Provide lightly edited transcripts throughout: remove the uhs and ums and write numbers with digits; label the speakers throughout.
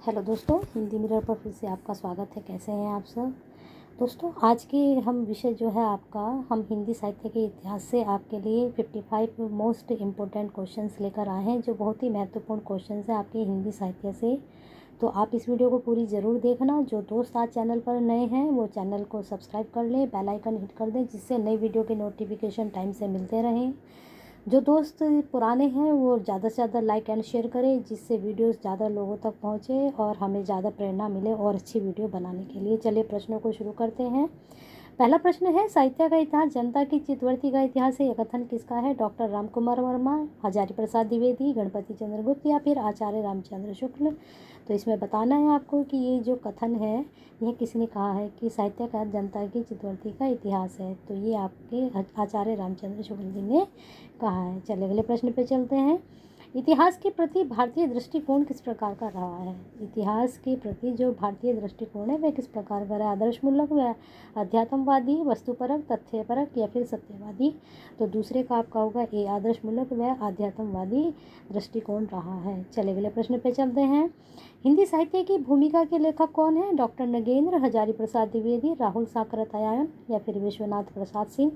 Speaker 1: Hello दोस्तों, Hindi mirror पर फिर से आपका स्वागत है। कैसे हैं आप सब दोस्तों? आज के हम विषय जो है आपका, हम हिंदी साहित्य के इतिहास से आपके लिए 55 मोस्ट इम्पोर्टेंट क्वेश्चंस लेकर आए हैं, जो बहुत ही महत्वपूर्ण क्वेश्चंस हैं आपके हिंदी साहित्य से। तो आप इस वीडियो को पूरी ज़रूर देखना। जो दोस्त आज चैनल पर नए हैं वो चैनल को सब्सक्राइब कर लें, बेल आइकन हिट कर दें, जिससे नई वीडियो के नोटिफिकेशन टाइम से मिलते रहें। जो दोस्त पुराने हैं वो ज़्यादा से ज़्यादा लाइक एंड शेयर करें, जिससे वीडियोस ज़्यादा लोगों तक पहुँचे और हमें ज़्यादा प्रेरणा मिले और अच्छी वीडियो बनाने के लिए। चलिए प्रश्नों को शुरू करते हैं। पहला प्रश्न है, साहित्य का इतिहास, जनता की चितवृत्ति का इतिहास है, यह कथन किसका है? डॉक्टर रामकुमार वर्मा, हजारी प्रसाद द्विवेदी, गणपति चंद्र गुप्त या फिर आचार्य रामचंद्र शुक्ल। तो इसमें बताना है आपको कि ये जो कथन है यह किसने कहा है कि साहित्य का जनता की चितवृत्ति का इतिहास है। तो ये आपके आचार्य रामचंद्र शुक्ल जी ने कहा है। चलिए अगले प्रश्न पे चलते हैं। इतिहास के प्रति भारतीय दृष्टिकोण किस प्रकार का रहा है? इतिहास के प्रति जो भारतीय दृष्टिकोण है वह किस प्रकार का है? आदर्शमूलक, व अध्यात्मवादी, वस्तुपरक, तथ्यपरक या फिर सत्यवादी। तो दूसरे का आपका होगा ए, आदर्शमूलक व आध्यात्मवादी दृष्टिकोण रहा है। चलिए अगले प्रश्न पे चलते हैं। हिंदी साहित्य की भूमिका के लेखक कौन है? डॉक्टर नगेंद्र, हजारी प्रसाद द्विवेदी, राहुल साकरतयायन या फिर विश्वनाथ प्रसाद सिंह।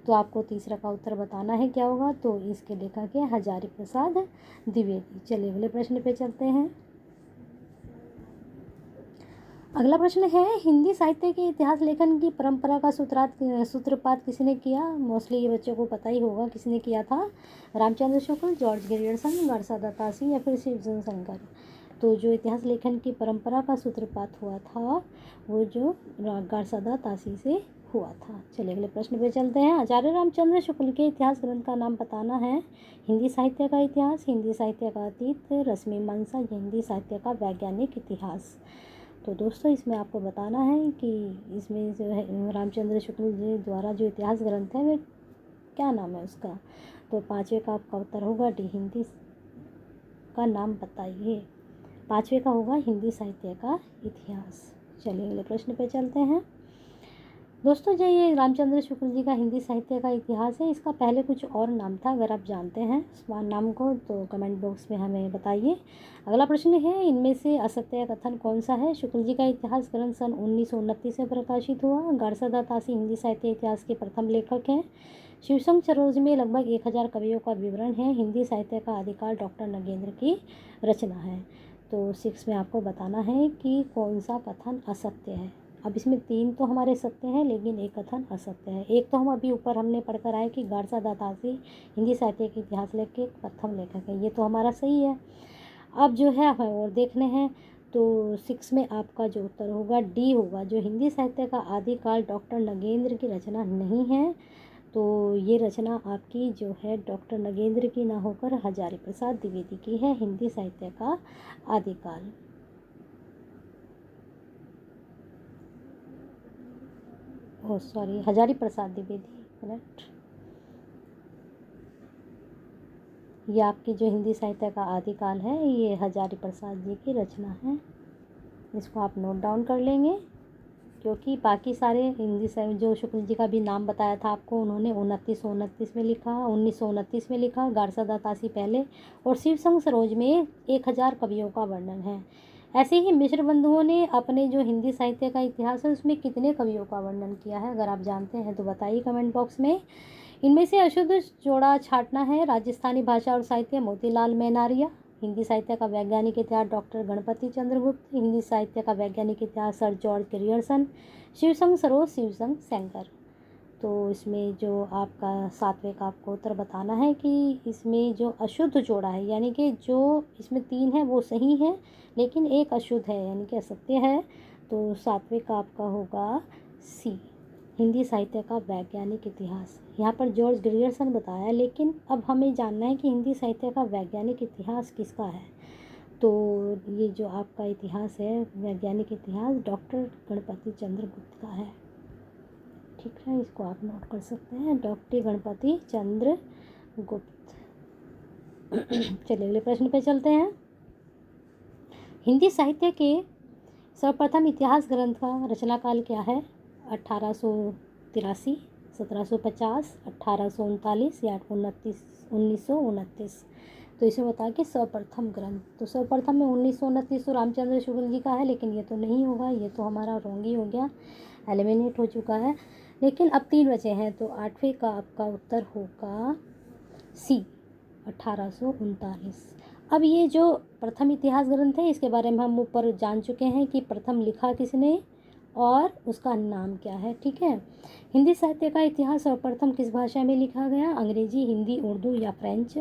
Speaker 1: तो आपको तीसरा का उत्तर बताना है क्या होगा। तो इसके लेखक है हजारी प्रसाद द्विवेदी। चलिए अगले प्रश्न पे चलते हैं। अगला प्रश्न है, हिंदी साहित्य के इतिहास लेखन की परंपरा का सूत्रपात किसने किया? मोस्टली ये बच्चों को पता ही होगा किसने किया था। रामचंद्र शुक्ल, जॉर्ज ग्रियर्सन, गारसा दातासी या फिर शिवजन शंकर। तो जो इतिहास लेखन की परंपरा का सूत्रपात हुआ था वो जो गारसा दातासी से हुआ था। चलिए अगले प्रश्न पे चलते हैं। आचार्य रामचंद्र शुक्ल के इतिहास ग्रंथ का नाम बताना है। हिंदी साहित्य का इतिहास, हिंदी साहित्य का अतीत, रश्मिमांसा या हिंदी साहित्य का वैज्ञानिक इतिहास। तो दोस्तों इसमें आपको बताना है कि इसमें जो है रामचंद्र शुक्ल जी द्वारा जो इतिहास ग्रंथ है वह क्या नाम है उसका। तो पाँचवें का आपका उत्तर होगा डी, हिंदी का नाम बताइए। पाँचवें का होगा हिंदी साहित्य का इतिहास। चलिए अगले प्रश्न पे चलते हैं। दोस्तों जो ये रामचंद्र शुक्ल जी का हिंदी साहित्य का इतिहास है, इसका पहले कुछ और नाम था। अगर आप जानते हैं इस नाम को तो कमेंट बॉक्स में हमें बताइए। अगला प्रश्न है, इनमें से असत्य कथन कौन सा है? शुक्ल जी का इतिहास ग्रंथ सन 1929 में प्रकाशित हुआ। गारसा दातासी हिंदी साहित्य इतिहास के प्रथम लेखक हैं। शिवसंग सरोज में लगभग 1000 कवियों का विवरण है। हिंदी साहित्य का आदिकाल डॉक्टर नगेंद्र की रचना है। तो 6 में आपको बताना है कि कौन सा कथन असत्य है। अब इसमें 3 तो हमारे सत्य हैं लेकिन एक कथन असत्य है। एक तो हम अभी ऊपर हमने पढ़कर आए कि गारसा दातासी हिंदी साहित्य के इतिहास लेख के प्रथम लेखक है, ये तो हमारा सही है। अब जो है हमें और देखने हैं। तो 6 में आपका जो उत्तर होगा डी होगा, जो हिंदी साहित्य का आदिकाल डॉक्टर नगेंद्र की रचना नहीं है। तो ये रचना आपकी जो है डॉक्टर नगेंद्र की ना होकर हजारी प्रसाद द्विवेदी की है, हिंदी साहित्य का आदिकाल। Oh sorry, Hazari Prasad Dwivedi, correct. ये आपकी जो हिंदी साहित्य का आदिकाल है ये हजारी प्रसाद जी की रचना है। इसको आप नोट डाउन कर लेंगे, क्योंकि बाकी सारे हिंदी साहित्य जो शुक्ल जी का भी नाम बताया था आपको, उन्होंने 2929 में लिखा, 1929 में लिखा, गारसा दातासी पहले, और शिवसंग सरोज में 1000 कवियों का वर्णन है। ऐसे ही मिश्र बंधुओं ने अपने जो हिंदी साहित्य का इतिहास है उसमें कितने कवियों का वर्णन किया है? अगर आप जानते हैं तो बताइए कमेंट बॉक्स में। इनमें से अशुद्ध जोड़ा छाटना है। राजस्थानी भाषा और साहित्य मोतीलाल मेनारिया। हिंदी साहित्य का वैज्ञानिक इतिहास डॉक्टर गणपति चंद्र गुप्त। हिंदी साहित्य का वैज्ञानिक इतिहास sir George Grierson. Shivsingh Saroj, Shivsingh Shankar. तो इसमें जो आपका 7वें का आपको उत्तर बताना है कि इसमें जो अशुद्ध जोड़ा है, यानी कि जो इसमें 3 है वो सही है लेकिन एक अशुद्ध है यानी कि असत्य है। तो 7वें का आपका होगा सी, हिंदी साहित्य का वैज्ञानिक इतिहास। यहाँ पर जॉर्ज ग्रियर्सन बताया, लेकिन अब हमें जानना है कि हिंदी साहित्य का वैज्ञानिक इतिहास किसका है। तो ये जो आपका इतिहास है वैज्ञानिक इतिहास डॉक्टर गणपति चंद्र गुप्त का है। ठीक है, इसको आप नोट कर सकते हैं, डॉक्टर गणपति चंद्र गुप्त। चलिए अगले प्रश्न पे चलते हैं। हिंदी साहित्य के सर्वप्रथम इतिहास ग्रंथ का रचनाकाल क्या है? 1883, 1750, 1839 या 1929। तो इसमें बताया कि सर्वप्रथम ग्रंथ, तो सर्वप्रथम में 1929 तो रामचंद्र शुक्ल जी का है, लेकिन ये तो नहीं होगा, ये तो हमारा रॉन्ग ही हो गया, एलिमिनेट हो चुका है। लेकिन अब 3 बचे हैं, तो 8वें का आपका उत्तर होगा सी, 1839। अब ये जो प्रथम इतिहास ग्रंथ है, इसके बारे में हम ऊपर जान चुके हैं कि प्रथम लिखा किसने और उसका नाम क्या है। ठीक है, हिंदी साहित्य का इतिहास सर्वप्रथम किस भाषा में लिखा गया? अंग्रेजी, हिंदी, उर्दू या फ्रेंच?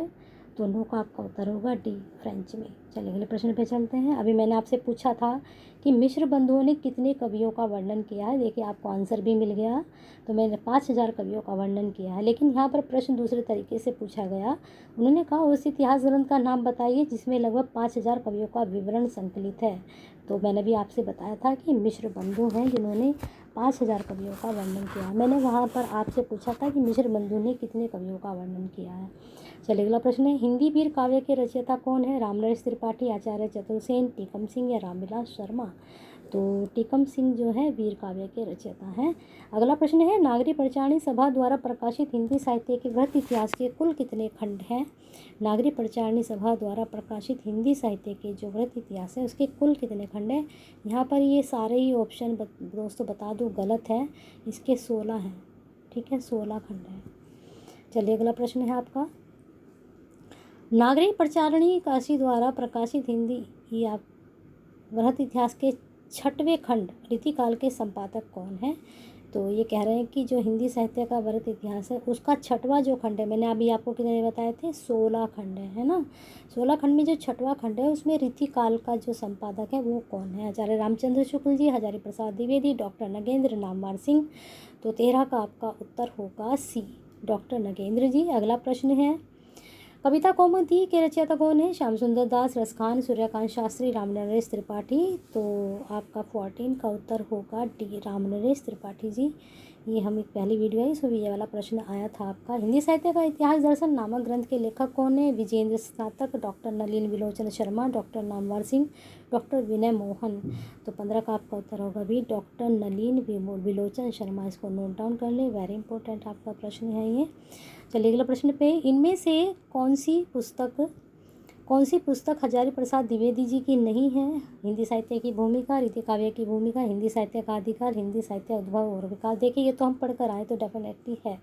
Speaker 1: दोनों का आपका उत्तर होगा डी, फ्रेंच में। चलिए अगले प्रश्न पे चलते हैं। अभी मैंने आपसे पूछा था कि मिश्र बंधुओं ने कितने कवियों का वर्णन किया है। देखिए आपको आंसर भी मिल गया, तो मैंने 5000 कवियों का वर्णन किया है। लेकिन यहाँ पर प्रश्न दूसरे तरीके से पूछा गया, उन्होंने कहा उस इतिहास ग्रंथ का नाम बताइए जिसमें लगभग 5000 कवियों का विवरण संकलित है। तो मैंने भी आपसे बताया था कि मिश्र बंधु हैं जिन्होंने 5000 कवियों का वर्णन किया। मैंने वहाँ पर आपसे पूछा था कि मिश्र बंधु ने कितने कवियों का वर्णन किया है। चलिए अगला प्रश्न है, हिंदी वीर काव्य के रचयिता कौन है? रामनरेश त्रिपाठी, आचार्य चतुर्सेन, टीकम सिंह या रामविलास शर्मा? तो टीकम सिंह जो है वीर काव्य के रचयिता हैं। अगला प्रश्न है, नागरी प्रचारणी सभा द्वारा प्रकाशित हिंदी साहित्य के वृहत इतिहास के कुल कितने खंड हैं? नागरी प्रचारणी सभा द्वारा प्रकाशित हिंदी साहित्य के जो वृहत इतिहास है उसके कुल कितने खंड हैं? यहाँ पर ये सारे ही ऑप्शन दोस्तों बता दूँ गलत है, इसके 16 हैं। ठीक है, 16 खंड हैं। चलिए अगला प्रश्न है आपका, नागरी प्रचारणी काशी द्वारा प्रकाशित हिंदी या वृहत इतिहास के 6वें खंड रीतिकाल के संपादक कौन है? तो ये कह रहे हैं कि जो हिंदी साहित्य का वृहत इतिहास है उसका 6वां जो खंड है, मैंने अभी आपको कितने बताए थे? 16 खंड है ना। 16 खंड में जो 6वां खंड है उसमें रीतिकाल का जो संपादक है वो कौन है? आचार्य रामचंद्र शुक्ल जी, हजारी प्रसाद द्विवेदी, डॉक्टर नगेंद्र नामवर सिंह? तो 13 का आपका उत्तर होगा सी, डॉक्टर नगेंद्र जी। अगला प्रश्न है, कविता कौमुदी के रचयिता कौन है? श्याम सुंदर दास, रसखान, सूर्यकांत शास्त्री, रामनरेश त्रिपाठी? तो आपका 14 का उत्तर होगा डी, रामनरेश त्रिपाठी जी। ये हम एक पहली वीडियो है, इसमें ये वाला प्रश्न आया था आपका। हिंदी साहित्य का इतिहास दर्शन नामक ग्रंथ के लेखक कौन है? विजेंद्र स्नातक, doctor Nalin विलोचन Sharma, doctor Namvar Singh, doctor विनय मोहन? तो 15 का आपका उत्तर होगा भी, डॉक्टर नलिन विलोचन शर्मा। इसको नोट डाउन कर ले, वेरी इंपॉर्टेंट आपका प्रश्न है ये। चलिए अगला प्रश्न पे, इनमें से कौन सी पुस्तक हजारी प्रसाद द्विवेदी जी की नहीं है? हिंदी साहित्य की भूमिका, रीति काव्य की भूमिका, हिंदी साहित्य का अधिकार, हिंदी साहित्य उद्भव और विकास? देखिए ये तो हम पढ़कर आए, तो डेफिनेटली है।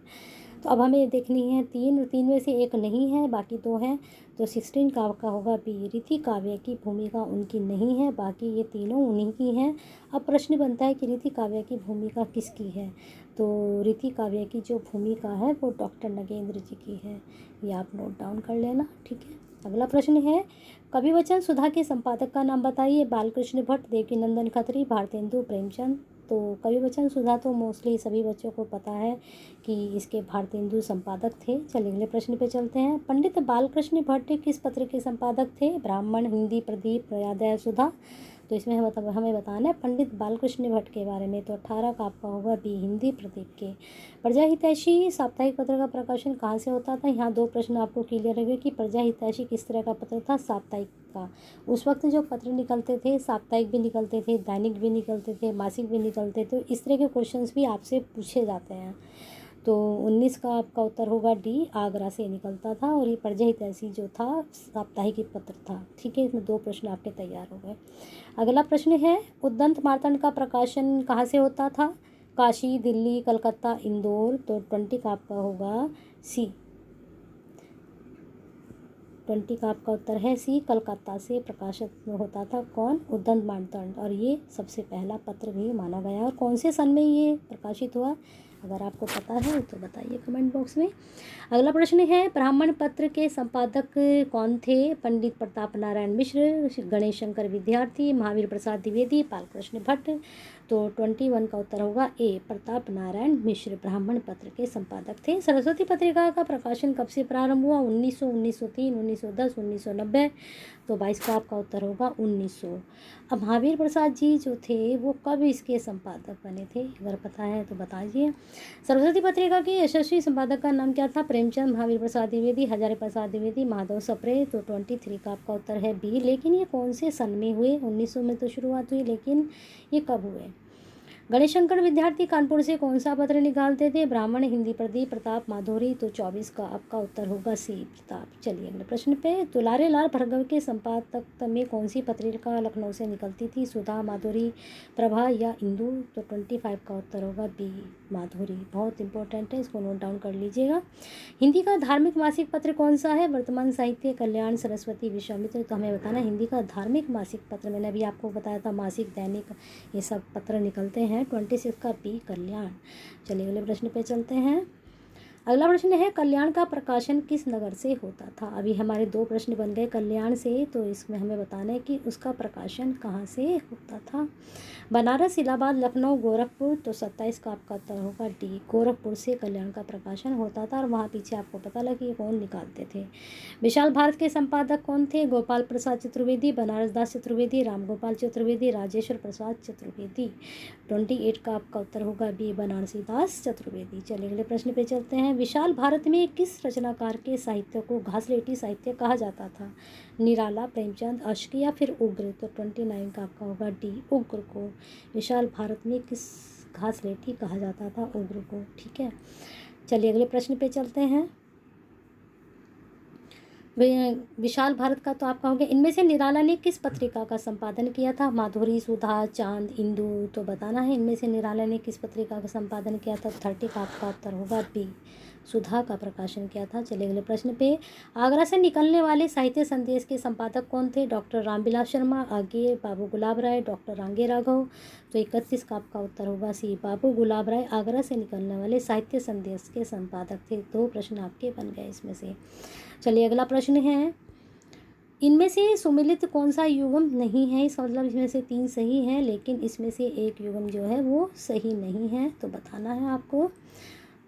Speaker 1: तो अब हमें देखनी है 3, और 3 में से एक नहीं है, बाकी 2 हैं। तो 16 का आपका होगा बी, रीति काव्य की भूमिका उनकी नहीं है, बाकी ये तीनों उन्हीं की हैं। अब प्रश्न बनता है कि रीति काव्य की भूमिका किसकी है? तो रीति काव्य की जो भूमिका है वो डॉक्टर नगेंद्र जी की है, ये आप नोट डाउन कर लेना। ठीक है, अगला प्रश्न है, कविवचन सुधा के संपादक का नाम बताइए। बालकृष्ण भट्ट, देवकीनंदन खत्री, भारतेंदु प्रेमचंद? तो कविवचन सुधा तो मोस्टली सभी बच्चों को पता है कि इसके भारतेंदु संपादक थे। चलिए अगले प्रश्न पे चलते हैं, पंडित बालकृष्ण भट्ट किस पत्र के संपादक थे? ब्राह्मण, हिंदी प्रदीप, प्रयादय, सुधा? तो इसमें हमें बताना है पंडित बालकृष्ण भट्ट के बारे में। तो 18 का आपका होगा बी, हिंदी प्रदीप के। प्रजाहितैषी साप्ताहिक पत्र का प्रकाशन कहाँ से होता था? यहाँ 2 प्रश्न आपको क्लियर रहे कि प्रजाहितैषी किस तरह का पत्र था? साप्ताहिक का। उस वक्त जो पत्र निकलते थे साप्ताहिक भी निकलते थे, दैनिक भी निकलते थे, मासिक भी निकलते थे। इस तरह के क्वेश्चंस भी आपसे पूछे जाते हैं। तो 19 का आपका उत्तर होगा डी, आगरा से निकलता था, और ये प्रजाहितैषी जो था साप्ताहिक पत्र था। ठीक है, इसमें 2 प्रश्न आपके तैयार हो गए। अगला प्रश्न है, उद्दंत मार्तंड का प्रकाशन कहाँ से होता था? काशी, दिल्ली, कलकत्ता, इंदौर? तो 20 का आपका होगा सी, 20 का आपका उत्तर है सी, कलकत्ता से प्रकाशित होता था। कौन? उद्दंत मार्तंड। और ये सबसे पहला पत्र भी माना गया। और कौन से सन में ये प्रकाशित हुआ? अगर आपको पता है तो बताइए कमेंट बॉक्स में। अगला प्रश्न है, ब्राह्मण पत्र के संपादक कौन थे? पंडित प्रताप नारायण मिश्र, गणेश शंकर विद्यार्थी, महावीर प्रसाद द्विवेदी, बालकृष्ण भट्ट? तो 21 का उत्तर होगा ए, प्रताप नारायण मिश्र ब्राह्मण पत्र के संपादक थे। सरस्वती पत्रिका का प्रकाशन कब से प्रारंभ हुआ? 1900, 1903, 1910, 1990? तो 22 का आपका उत्तर होगा 1900। अब महावीर प्रसाद जी जो थे वो कब इसके संपादक बने थे? अगर पता है तो बताइए। सरस्वती पत्रिका के यशस्वी संपादक का नाम क्या था? प्रेमचंद, महावीर प्रसाद द्विवेदी, हजारी प्रसाद द्विवेदी, माधव सप्रे? तो 23 का आपका उत्तर है बी। लेकिन ये कौन से सन में हुए? 1900 में तो शुरुआत हुई, लेकिन ये कब हुए? गणेशंकर विद्यार्थी कानपुर से कौन सा पत्र निकालते थे? ब्राह्मण, हिंदी प्रदीप, प्रताप, माधुरी। तो 24 का आपका उत्तर होगा सी, प्रताप। चलिए अगले प्रश्न पे। दुलारे लाल भार्गव के संपादक में कौन सी पत्रिका लखनऊ से निकलती थी? सुधा, माधुरी, प्रभा या इंदु। तो 25 का उत्तर होगा बी, माधुरी। बहुत इंपॉर्टेंट है, इसको नोट डाउन कर लीजिएगा। हिंदी का धार्मिक मासिक पत्र कौन सा है? वर्तमान, साहित्य, कल्याण, सरस्वती, विश्वामित्र। तो हमें बताना हिंदी का धार्मिक मासिक पत्र, मैंने अभी आपको बताया था मासिक, दैनिक, ये सब पत्र निकलते हैं। 26 का बी, कल्याण। चलिए अगले प्रश्न पे चलते हैं। अगला प्रश्न है, कल्याण का प्रकाशन किस नगर से होता था? अभी हमारे 2 प्रश्न बन गए कल्याण से, तो इसमें हमें बताना है कि उसका प्रकाशन कहाँ से होता था। बनारस, इलाहाबाद, लखनऊ, गोरखपुर। तो 27 का आपका उत्तर होगा डी, गोरखपुर से कल्याण का प्रकाशन होता था। और वहाँ पीछे आपको पता लगे कौन निकालते थे। विशाल भारत के संपादक कौन थे? गोपाल प्रसाद चतुर्वेदी, बनारस दास चतुर्वेदी, राम गोपाल चतुर्वेदी, राजेश्वर प्रसाद चतुर्वेदी। 28 का आपका उत्तर होगा बी, बनारसी दास चतुर्वेदी। चलिए अगले प्रश्न पे चलते हैं। विशाल भारत में किस रचनाकार के साहित्य को घासलेटी साहित्य कहा जाता था? निराला, प्रेमचंद, अश्क या फिर उग्र। तो 29 का आपका होगा डी, उग्र को। विशाल भारत में किस घासलेटी कहा जाता था? उग्र को। ठीक है, चलिए अगले प्रश्न पे चलते हैं। विशाल भारत का तो आपका हो गया। इनमें से निराला ने किस पत्रिका का संपादन किया था? माधुरी, सुधा, चांद, इंदु। तो बताना है इनमें से निराला ने किस पत्रिका का संपादन किया था। 30 का आपका उत्तर होगा बी, सुधा का प्रकाशन किया था। चलिए अगले प्रश्न पे। आगरा से निकलने वाले साहित्य संदेश के संपादक कौन थे? डॉक्टर रामविलास शर्मा, आगे बाबू गुलाब राय, डॉक्टर रांगे राघव। तो 31 का आपका उत्तर होगा सी, बाबू गुलाब राय आगरा से निकलने वाले साहित्य संदेश के संपादक थे। 2 प्रश्न आपके बन गए इसमें से। चलिए अगला प्रश्न है, इनमें से सुमिलित कौन सा युग्म नहीं है? इसका मतलब इसमें से 3 सही हैं, लेकिन इसमें से एक युग्म जो है वो सही नहीं है, तो बताना है आपको।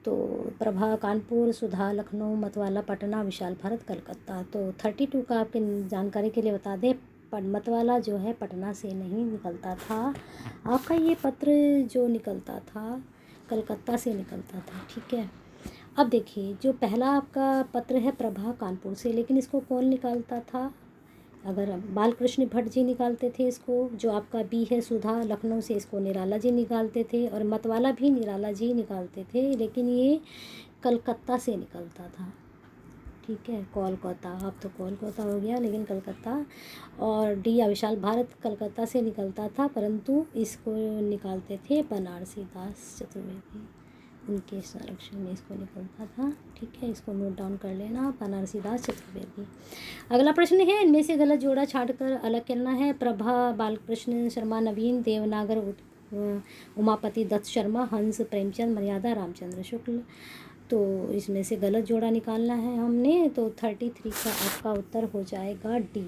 Speaker 1: तो प्रभा कानपुर, सुधा लखनऊ, मतवाला पटना, विशाल भारत कलकत्ता। तो 32 का आपके जानकारी के लिए बता दें, मतवाला जो है पटना से नहीं निकलता था। आपका ये पत्र जो निकलता था कलकत्ता से निकलता था। ठीक है, अब देखिए जो पहला आपका पत्र है प्रभा कानपुर से, लेकिन इसको कौन निकालता था? अगर बालकृष्ण भट्ट जी निकालते थे इसको। जो आपका बी है सुधा लखनऊ से, इसको निराला जी निकालते थे। और मतवाला भी निराला जी निकालते थे, लेकिन ये कलकत्ता से निकलता था। ठीक है, कोलकाता, अब तो कोलकाता हो गया, लेकिन कलकत्ता। और डी विशाल भारत कलकत्ता से निकलता था, परंतु इसको निकालते थे बनारसी दास चतुर्वेदी, उनके संरक्षण में इसको निकलता था। ठीक है, इसको नोट डाउन कर लेना, बनारसी दास चतुर्वेदी। अगला प्रश्न है, इनमें से गलत जोड़ा छांटकर अलग करना है। प्रभा बालकृष्ण शर्मा नवीन, देवनागर उमापति दत्त शर्मा, हंस प्रेमचंद, मर्यादा रामचंद्र शुक्ल। तो इसमें से गलत जोड़ा निकालना है हमने। तो 33 का आपका उत्तर हो जाएगा डी,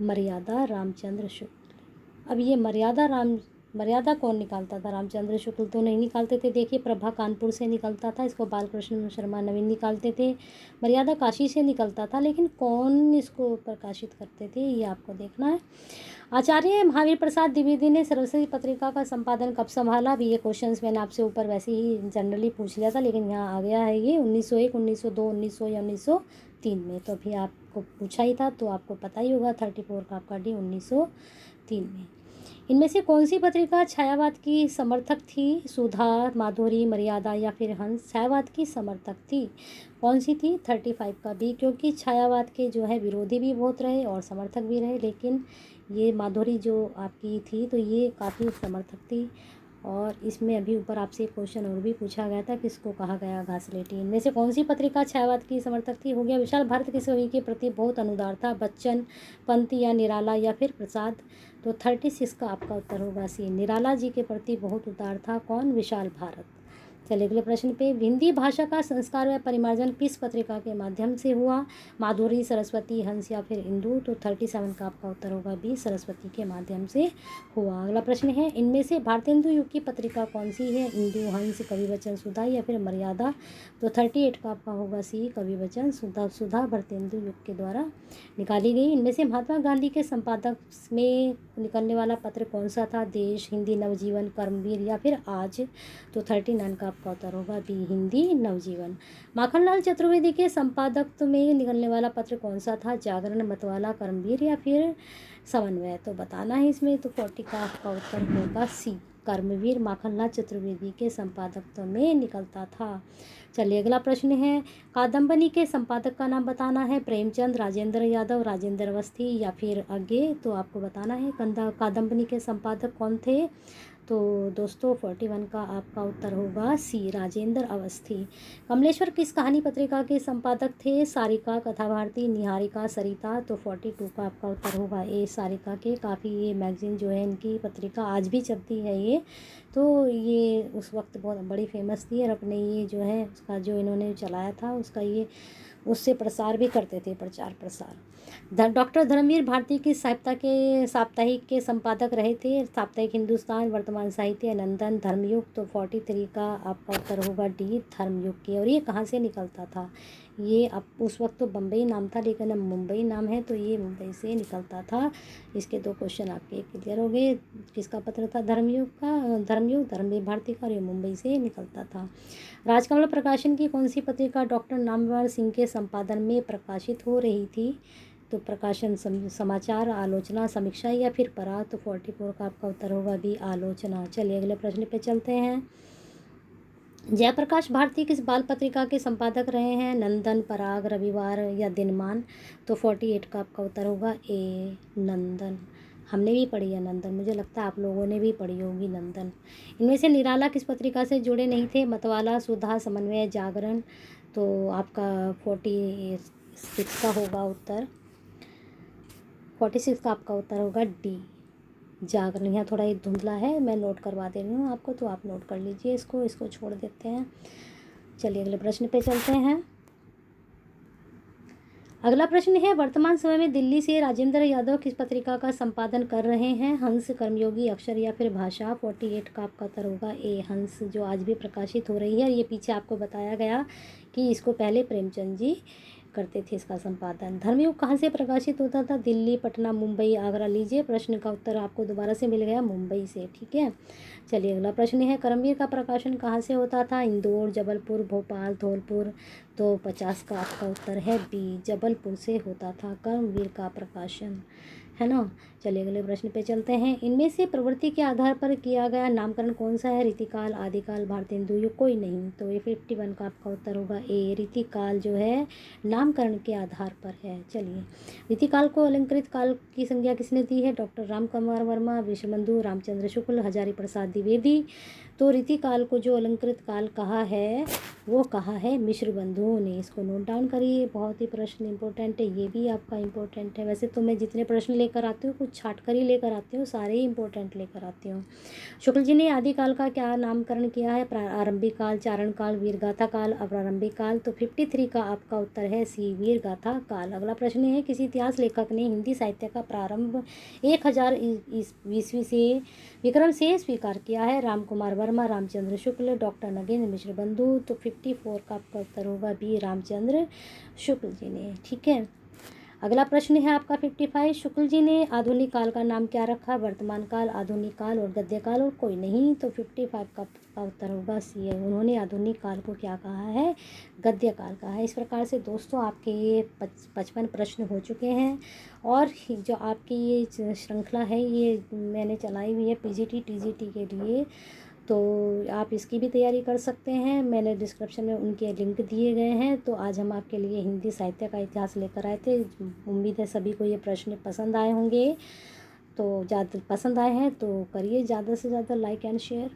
Speaker 1: मर्यादा रामचंद्र शुक्ल। अब ये मर्यादा कौन निकालता था? रामचंद्र शुक्ल तो नहीं निकालते थे। देखिए प्रभा कानपुर से निकलता था, इसको बालकृष्ण शर्मा नवीन निकालते थे। मर्यादा काशी से निकलता था, लेकिन कौन इसको प्रकाशित करते थे ये आपको देखना है। आचार्य महावीर प्रसाद द्विवेदी ने सरस्वती पत्रिका का संपादन कब संभाला? भी ये क्वेश्चंस मैंने आपसे ऊपर वैसे ही जनरली पूछ लिया था, लेकिन यहाँ आ गया है ये 1901, 1902, 1900 या 1903 में। तो अभी आपको पूछा ही था, तो आपको पता ही होगा। 34 का आपका डी, 1903 में। इनमें से कौन सी पत्रिका छायावाद की समर्थक थी? सुधा, माधुरी, मर्यादा या फिर हंस। छायावाद की समर्थक थी, कौन सी थी? 35 का बी, क्योंकि छायावाद के जो है विरोधी भी बहुत रहे और समर्थक भी रहे, लेकिन ये माधुरी जो आपकी थी तो ये काफ़ी समर्थक थी। और इसमें अभी ऊपर आपसे क्वेश्चन और भी पूछा गया था, किसको कहा गया घासलेटी। इनमें से कौन सी पत्रिका छायावाद की समर्थक थी? हो गया विशाल भारत किस कवि के प्रति बहुत अनुदार था? बच्चन, पंत या निराला या फिर प्रसाद। तो 36 का आपका उत्तर होगा सी, निराला जी के प्रति बहुत उदार था। कौन? विशाल भारत। चलिए अगले प्रश्न पे, हिंदी भाषा का संस्कार व परिमार्जन किस पत्रिका के माध्यम से हुआ? माधुरी, सरस्वती, हंस या फिर इंदु। तो 37 का आपका उत्तर होगा बी, सरस्वती के माध्यम से हुआ। अगला प्रश्न है, इनमें से भारतेंदु युग की पत्रिका कौन सी है? इंदु, हंस, कविवचन, सुधा या फिर मर्यादा। तो 38 का आपका होगा सी, कविवचन, सुधा भारतेंदु युग के द्वारा निकाली गई। इनमें से महात्मा गांधी के संपादक में निकलने वाला पत्र कौन सा था? देश, हिंदी नवजीवन, कर्मवीर या फिर आज। तो 39 का आपका उत्तर होगा बी, हिंदी नवजीवन। माखनलाल चतुर्वेदी के संपादक में निकलने वाला पत्र कौन सा था? जागरण, मतवाला, कर्मवीर या फिर समन्वय। तो बताना है इसमें, तो 40 का आपका उत्तर होगा सी, कर्मवीर माखनलाल चतुर्वेदी के संपादकत्व में निकलता था। चलिए अगला प्रश्न है, कादम्बनी के संपादक का नाम बताना है। प्रेमचंद, राजेंद्र यादव, राजेंद्र अवस्थी या फिर अज्ञे। तो आपको बताना है कादम्बनी के संपादक कौन थे। तो दोस्तों 41 का आपका उत्तर होगा सी, राजेंद्र अवस्थी। कमलेश्वर किस कहानी पत्रिका के संपादक थे। सारिका, कथा भारती, निहारिका, सरिता। तो 42 का आपका उत्तर होगा ए, सारिका के। काफ़ी ये मैगजीन जो है, इनकी पत्रिका आज भी चलती है ये। तो ये उस वक्त बहुत बड़ी फेमस थी, और अपने ये जो है उसका जो इन्होंने चलाया था उसका ये उससे प्रसार भी करते थे, प्रचार प्रसार। डॉक्टर धर्मवीर भारती की साप्ताहिक के संपादक रहे थे। साप्ताहिक हिंदुस्तान, वर्तमान साहित्य, नंदन, धर्मयुग। तो 43 का आपका उत्तर होगा डी, धर्मयुग की। और ये कहाँ से निकलता था, ये अब उस वक्त तो बम्बई नाम था, लेकिन अब मुंबई नाम है, तो ये मुंबई से निकलता था। इसके 2 क्वेश्चन आपके क्लियर हो गए। किसका पत्र था, धर्मयुग का, धर्मयुग धर्मवीर भारती का, और ये मुंबई से निकलता था। राजकमल प्रकाशन की कौन सी पत्रिका डॉक्टर नामवर सिंह के संपादन में प्रकाशित हो रही थी। तो प्रकाशन समाचार, आलोचना, समीक्षा या फिर पराग। तो 44 का आपका उत्तर होगा बी, आलोचना। चलिए अगले प्रश्न पे चलते हैं। जयप्रकाश भारती किस बाल पत्रिका के संपादक रहे हैं। नंदन, पराग, रविवार या दिनमान। तो 48 का आपका उत्तर होगा ए, नंदन। हमने भी पढ़ी है नंदन, मुझे लगता है आप लोगों ने भी पढ़ी होगी नंदन। इनमें से निराला किस पत्रिका से जुड़े नहीं थे। मतवाला, सुधा, समन्वय, जागरण। तो आपका 46 का होगा उत्तर, 46 का आपका उत्तर होगा डी, जागरण। यहाँ थोड़ा ये धुंधला है, मैं नोट करवा दे रही हूँ आपको, तो आप नोट कर लीजिए इसको छोड़ देते हैं। चलिए अगले प्रश्न पे चलते हैं। अगला प्रश्न है, वर्तमान समय में दिल्ली से राजेंद्र यादव किस पत्रिका का संपादन कर रहे हैं। हंस, कर्मयोगी, अक्षर या फिर भाषा। 48 का आपका उत्तर होगा ए, हंस, जो आज भी प्रकाशित हो रही है। ये पीछे आपको बताया गया कि इसको पहले प्रेमचंद जी करते थे इसका संपादन। धर्मयुग कहाँ से प्रकाशित होता था। दिल्ली, पटना, मुंबई, आगरा। लीजिए प्रश्न का उत्तर आपको दोबारा से मिल गया, मुंबई से। ठीक है, चलिए अगला प्रश्न है, कर्मवीर का प्रकाशन कहाँ से होता था। इंदौर, जबलपुर, भोपाल, धौलपुर। तो 50 का आपका उत्तर है बी, जबलपुर से होता था कर्मवीर का प्रकाशन, है ना। चलिए अगले प्रश्न पे चलते हैं। इनमें से प्रवृत्ति के आधार पर किया गया नामकरण कौन सा है। रीतिकाल, आदिकाल, भारतेंदु युग। कोई नहीं। तो ये 51 का आपका उत्तर होगा ए, रीतिकाल जो है नामकरण के आधार पर है। चलिए, रीतिकाल को अलंकृत काल की संज्ञा किसने दी है। डॉक्टर राम कुमार वर्मा, विश्वबंधु, रामचंद्र शुक्ल, हजारी प्रसाद द्विवेदी। तो रीतिकाल को जो अलंकृत काल कहा है वो कहा है मिश्र बंधुओं ने। इसको नोट डाउन करिए, बहुत ही प्रश्न इंपॉर्टेंट है, ये भी आपका इंपॉर्टेंट है। वैसे तो मैं जितने प्रश्न लेकर आती हूँ कुछ छाट कर ही लेकर आती हूँ, सारे ही इंपॉर्टेंट लेकर आती हूँ। शुक्ल जी ने आदिकाल का क्या नामकरण किया है। प्रारंभिक काल, चारण काल, वीरगाथा काल, अप्रारंभिक काल। तो 53 का आपका उत्तर है सी, वीरगाथा काल। अगला प्रश्न है, किसी इतिहास लेखक ने हिंदी साहित्य का प्रारंभ 1000 ईस्वी से विक्रम से स्वीकार किया है। राम कुमार वर्मा, रामचंद्र शुक्ल, डॉक्टर नगेंद्र मिश्र बंधु। तो 54 का आपका उत्तर होगा बी, रामचंद्र शुक्ल जी ने। ठीक है, अगला प्रश्न है आपका 55, शुक्ल जी ने आधुनिक काल का नाम क्या रखा। वर्तमान काल, आधुनिक काल और गद्य काल, और कोई नहीं। तो 55 का उत्तर होगा सी है, उन्होंने आधुनिक काल को क्या कहा है, गद्य काल कहा है। इस प्रकार से दोस्तों आपके ये 55 प्रश्न हो चुके हैं, और जो आपकी ये श्रृंखला है ये मैंने चलाई हुई है पीजीटी टीजीटी के लिए, तो आप इसकी भी तैयारी कर सकते हैं। मैंने डिस्क्रिप्शन में उनके लिंक दिए गए हैं। तो आज हम आपके लिए हिंदी साहित्य का इतिहास लेकर आए थे। उम्मीद है सभी को ये प्रश्न पसंद आए होंगे। तो ज़्यादा पसंद आए हैं तो करिए ज़्यादा से ज़्यादा लाइक एंड शेयर।